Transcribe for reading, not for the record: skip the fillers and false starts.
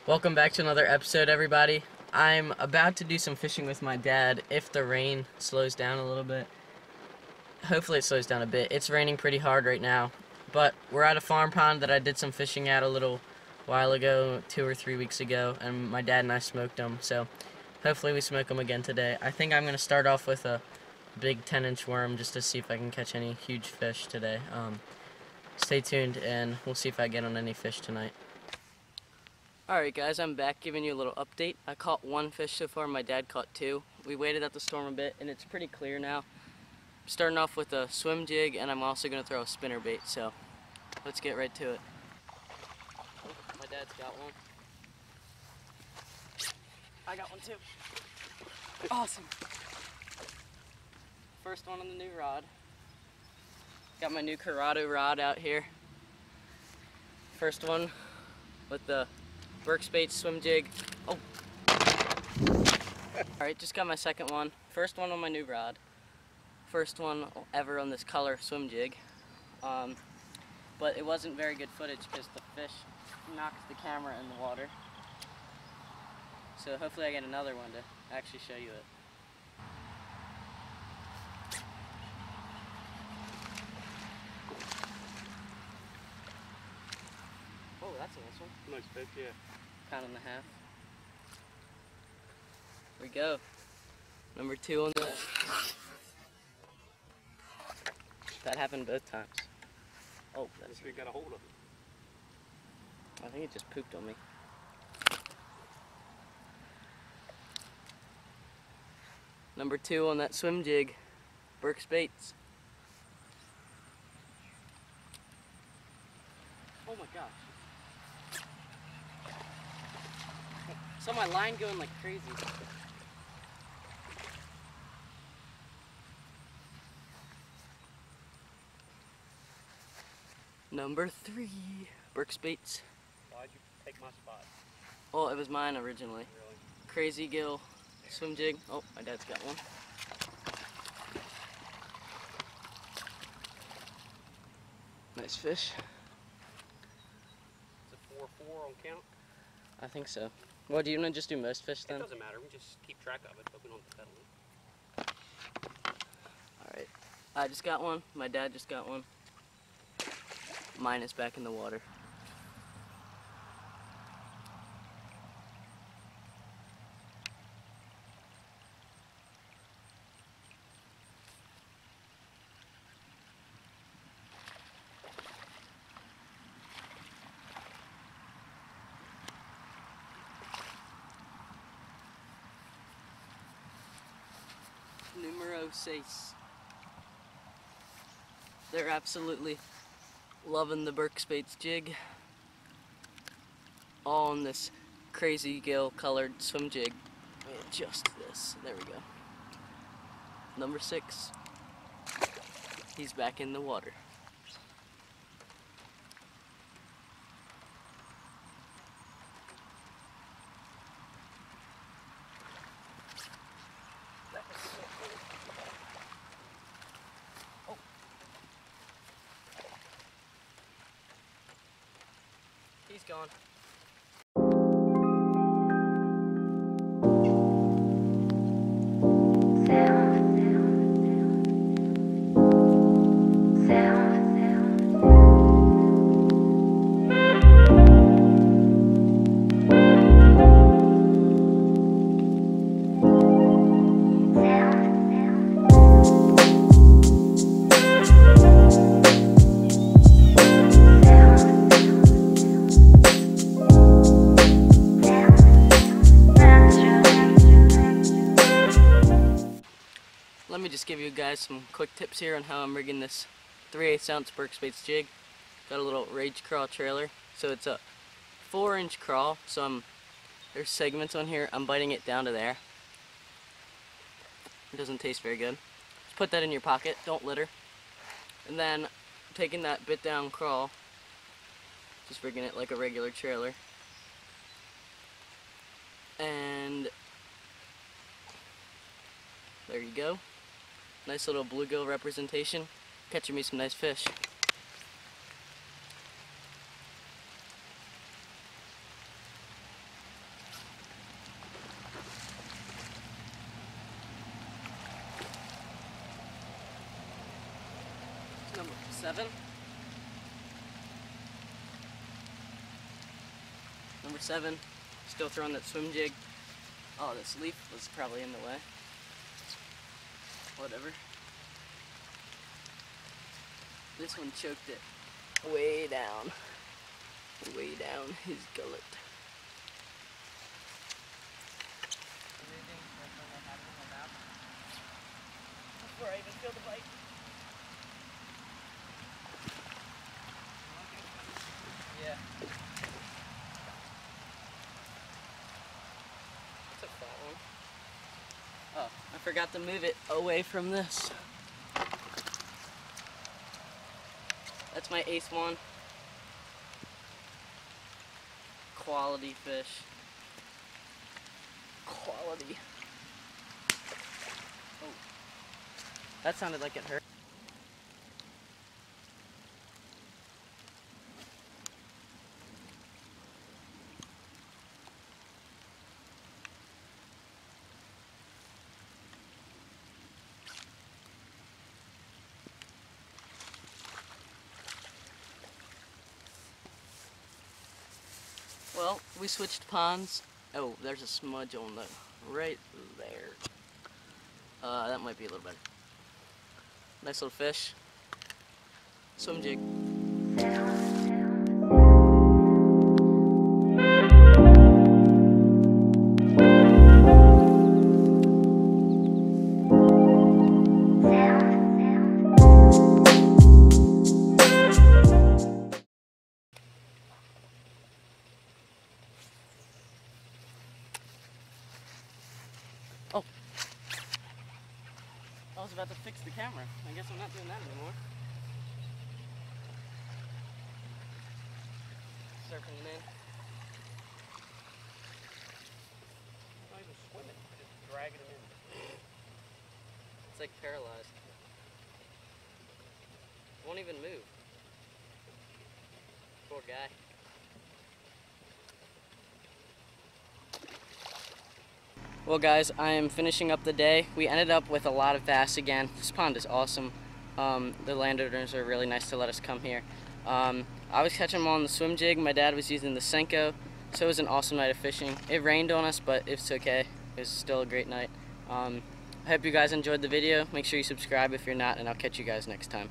Welcome back to another episode, everybody. I'm about to do some fishing with my dad if the rain slows down a little bit. Hopefully it slows down a bit. It's raining pretty hard right now, but we're at a farm pond that I did some fishing at a little while ago, 2 or 3 weeks ago, and my dad and I smoked them, so hopefully we smoke them again today. I think I'm going to start off with a big 10-inch worm just to see if I can catch any huge fish today. Stay tuned and we'll see if I get on any fish tonight. Alright guys, I'm back giving you a little update. I caught one fish so far, my dad caught two. We waited out the storm a bit and it's pretty clear now. I'm starting off with a swim jig and I'm also going to throw a spinner bait, so let's get right to it. Oh, my dad's got one. I got one too. Awesome. First one on the new rod. Got my new Corrado rod out here. First one with the Burke's bait swim jig. Oh. Alright, just got my second one. First one on my new rod. First one ever on this color swim jig. But it wasn't very good footage because the fish knocked the camera in the water. So hopefully I get another one to actually show you it. Oh, that's a nice one. Nice fish, yeah. Pound and a half. Here we go. Number two on the... That happened both times. Oh, that's... We got a hold of it. I think it just pooped on me. Number two on that swim jig. Burke's baits. Oh my gosh. Saw my line going like crazy. Number three, Burke's baits. Why'd you take my spot? Oh, it was mine originally. Really? Crazy gill swim jig. Oh, my dad's got one. Nice fish. Is it 4-4 on count? I think so. Well, do you want to just do most fish then? It doesn't matter, we just keep track of it, but we don't have to pedal it. Alright. I just got one. My dad just got one. Mine is back in the water. Numero 6. They're absolutely loving the Burke's baits jig. All on this crazy gill colored swim jig. Adjust this. There we go. Number 6. He's back in the water. He's gone. Let me just give you guys some quick tips here on how I'm rigging this 3/8 ounce Burke's baits jig. Got a little rage crawl trailer, so it's a 4-inch crawl. So there's segments on here. I'm biting it down to there. It doesn't taste very good. Just put that in your pocket. Don't litter. And then taking that bit down crawl, just rigging it like a regular trailer. And there you go. Nice little bluegill representation. Catching me some nice fish. 7. Number 7, still throwing that swim jig. Oh, this leaf was probably in the way. Whatever. This one choked it way down his gullet. Before I even feel the bite. Yeah. That's a fat one. Oh, I forgot to move it away from this. That's my ace one. Quality fish. Quality. Oh. That sounded like it hurt. Well, we switched ponds. Oh, there's a smudge on the right there. That might be a little better. Nice little fish. Swim jig. Oh. I was about to fix the camera. I guess I'm not doing that anymore. Surfing it in. Not even swimming, just dragging them in. It's like paralyzed. Won't even move. Poor guy. Well guys, I am finishing up the day. We ended up with a lot of bass again. This pond is awesome. The landowners are really nice to let us come here. I was catching them on the swim jig. My dad was using the Senko, so it was an awesome night of fishing. It rained on us, but it's okay. It was still a great night. I hope you guys enjoyed the video. Make sure you subscribe if you're not, and I'll catch you guys next time.